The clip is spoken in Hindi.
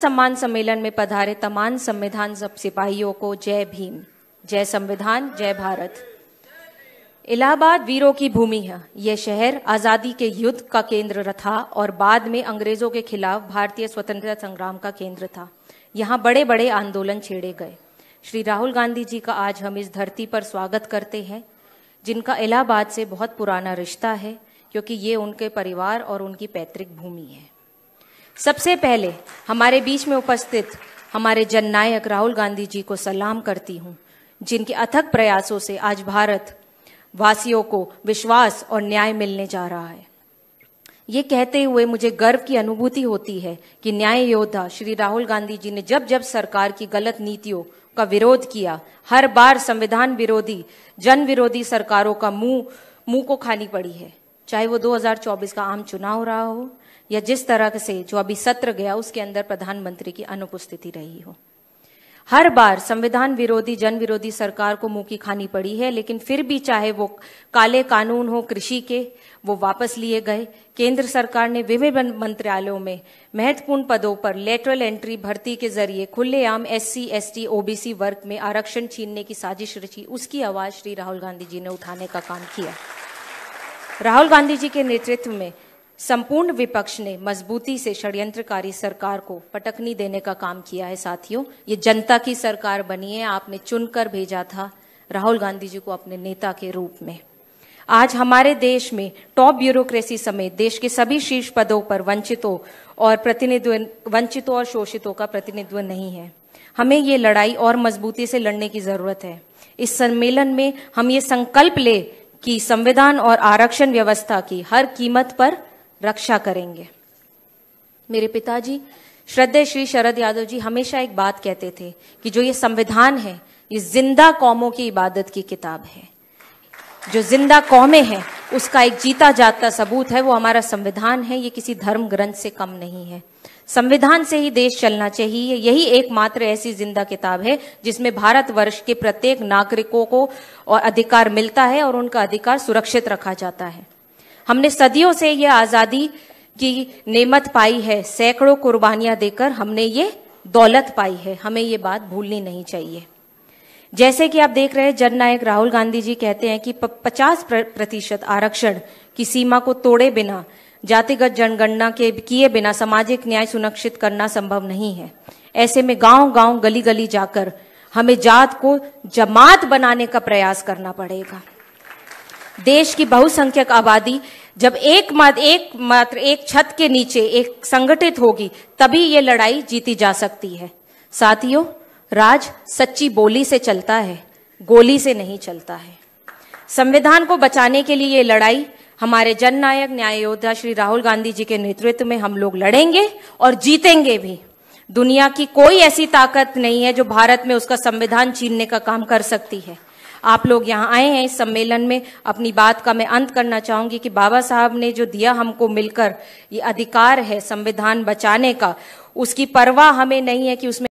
सम्मान सम्मेलन में पधारे तमाम संविधान सिपाहियों को जय भीम, जय संविधान, जय भारत। इलाहाबाद वीरों की भूमि है। यह शहर आज़ादी के युद्ध का केंद्र था और बाद में अंग्रेजों के खिलाफ भारतीय स्वतंत्रता संग्राम का केंद्र था। यहाँ बड़े बड़े आंदोलन छेड़े गए। श्री राहुल गांधी जी का आज हम इस धरती पर स्वागत करते हैं, जिनका इलाहाबाद से बहुत पुराना रिश्ता है, क्योंकि ये उनके परिवार और उनकी पैतृक भूमि है। सबसे पहले हमारे बीच में उपस्थित हमारे जननायक राहुल गांधी जी को सलाम करती हूँ, जिनके अथक प्रयासों से आज भारत वासियों को विश्वास और न्याय मिलने जा रहा है। ये कहते हुए मुझे गर्व की अनुभूति होती है कि न्याय योद्धा श्री राहुल गांधी जी ने जब जब सरकार की गलत नीतियों का विरोध किया, हर बार संविधान विरोधी, जन विरोधी सरकारों का मुंह को खानी पड़ी है। चाहे वो 2024 का आम चुनाव रहा हो या जिस तरह से जो अभी सत्र गया उसके अंदर प्रधानमंत्री की अनुपस्थिति रही हो, हर बार संविधान विरोधी, जन विरोधी सरकार को मुंह की खानी पड़ी है। लेकिन फिर भी चाहे वो काले कानून हो कृषि के, वो वापस लिए गए। केंद्र सरकार ने विभिन्न मंत्रालयों में महत्वपूर्ण पदों पर लेटरल एंट्री भर्ती के जरिए खुलेआम SC, ST, OBC वर्ग में आरक्षण छीनने की साजिश रची। उसकी आवाज श्री राहुल गांधी जी ने उठाने का काम किया। राहुल गांधी जी के नेतृत्व में संपूर्ण विपक्ष ने मजबूती से षड्यंत्रकारी सरकार को पटकनी देने का काम किया है। साथियों, ये जनता की सरकार बनी है। आपने चुनकर भेजा था राहुल गांधी जी को अपने नेता के रूप में। आज हमारे देश में टॉप ब्यूरोक्रेसी समेत देश के सभी शीर्ष पदों पर वंचितों और शोषितों का प्रतिनिधित्व नहीं है। हमें ये लड़ाई और मजबूती से लड़ने की जरूरत है। इस सम्मेलन में हम ये संकल्प ले कि संविधान और आरक्षण व्यवस्था की हर कीमत पर रक्षा करेंगे। मेरे पिताजी श्रद्धेय श्री शरद यादव जी हमेशा एक बात कहते थे कि जो ये संविधान है, ये जिंदा कौमों की इबादत की किताब है। जो जिंदा कौमें हैं उसका एक जीता जागता सबूत है, वो हमारा संविधान है। ये किसी धर्म ग्रंथ से कम नहीं है। संविधान से ही देश चलना चाहिए। यही एकमात्र ऐसी जिंदा किताब है जिसमें भारतवर्ष के प्रत्येक नागरिकों को और अधिकार मिलता है और उनका अधिकार सुरक्षित रखा जाता है। हमने सदियों से ये आजादी की नेमत पाई है। सैकड़ों कुर्बानियां देकर हमने ये दौलत पाई है। हमें ये बात भूलनी नहीं चाहिए। जैसे कि आप देख रहे हैं, जननायक राहुल गांधी जी कहते हैं कि 50% आरक्षण की सीमा को तोड़े बिना, जातिगत जनगणना के किए बिना सामाजिक न्याय सुनिश्चित करना संभव नहीं है। ऐसे में गांव गांव, गली गली जाकर हमें जात को जमात बनाने का प्रयास करना पड़ेगा। देश की बहुसंख्यक आबादी जब एक छत के नीचे एक संगठित होगी, तभी ये लड़ाई जीती जा सकती है। साथियों, राज सच्ची बोली से चलता है, गोली से नहीं चलता है। संविधान को बचाने के लिए ये लड़ाई हमारे जननायक न्याय योद्धा श्री राहुल गांधी जी के नेतृत्व में हम लोग लड़ेंगे और जीतेंगे भी। दुनिया की कोई ऐसी ताकत नहीं है जो भारत में उसका संविधान छीनने का काम कर सकती है। आप लोग यहाँ आए हैं इस सम्मेलन में। अपनी बात का मैं अंत करना चाहूंगी कि बाबा साहब ने जो दिया हमको मिलकर ये अधिकार है संविधान बचाने का, उसकी परवाह हमें नहीं है कि उसमें